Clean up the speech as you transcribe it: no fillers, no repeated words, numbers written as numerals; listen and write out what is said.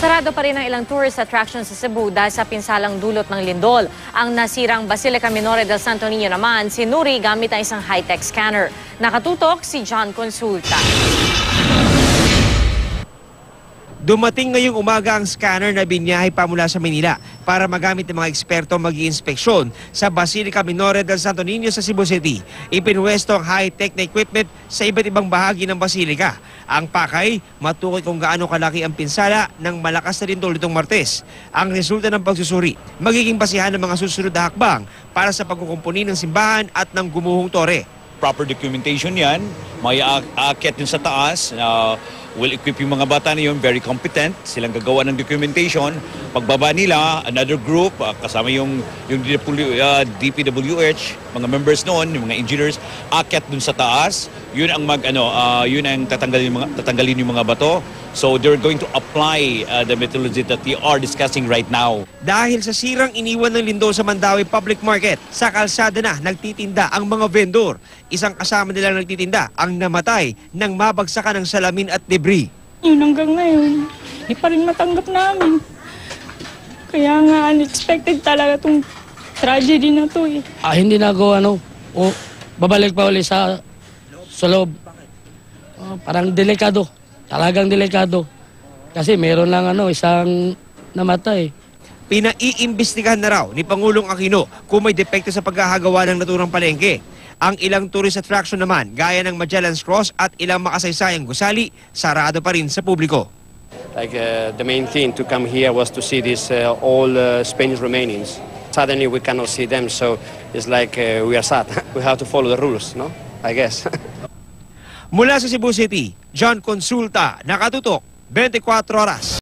Sarado pa rin ang ilang tourist attractions sa Cebu dahil sa pinsalang dulot ng lindol. Ang nasirang Basilica Minore del Santo Niño naman, sinuri gamit ang isang high-tech scanner. Nakatutok si John Consulta. Dumating ngayong umaga ang scanner na binyahe pa mula sa Manila para magamit ng mga eksperto mag-iinspeksyon sa Basilica Minore del Santo Niño sa Cebu City. Ipinwesto ang high-tech na equipment sa iba't ibang bahagi ng Basilica. Ang pakay, matukoy kung gaano kalaki ang pinsala ng malakas na lindol nitong Martes. Ang resulta ng pagsusuri, magiging basihan ng mga susunod na hakbang para sa pagkukumpuni ng simbahan at ng gumuhong tore. Proper documentation yan, may aakyat din sa taas. Will equip yung mga bata na yun, very competent. Silang gagawa ng documentation. Pagbaba nila, another group, kasama yung DPWH, mga members noon, yung mga engineers, aakyat dun sa taas. Yun ang yun ang tatanggalin yung mga bato. So they're going to apply the methodology that we are discussing right now. Dahil sa sirang iniwan ng lindol sa Mandawi Public Market, sa kalsada na nagtitinda ang mga vendor. Isang kasama nilang nagtitinda ang namatay nang mabagsakan ng salamin at debris. Yun hanggang ngayon, hindi pa rin matanggap namin. Kaya nga unexpected talaga itong tragedy na to eh. Hindi na ako babalik pa ulit sa loob. Parang delikado. Talagang delikado. Kasi meron lang isang namatay. Pinaiimbestigahan na raw ni Pangulong Aquino kung may depekto sa paghahagawa ng naturang palengke. Ang ilang tourist attraction naman, gaya ng Magellan's Cross at ilang makasaysayang gusali, sarado pa rin sa publiko. Like the main thing to come here was to see these all Spanish remainings. Suddenly we cannot see them, so it's like we are sad. We have to follow the rules, no? I guess. Mula sa Cebu City, John Consulta, Nakatutok, 24 Oras.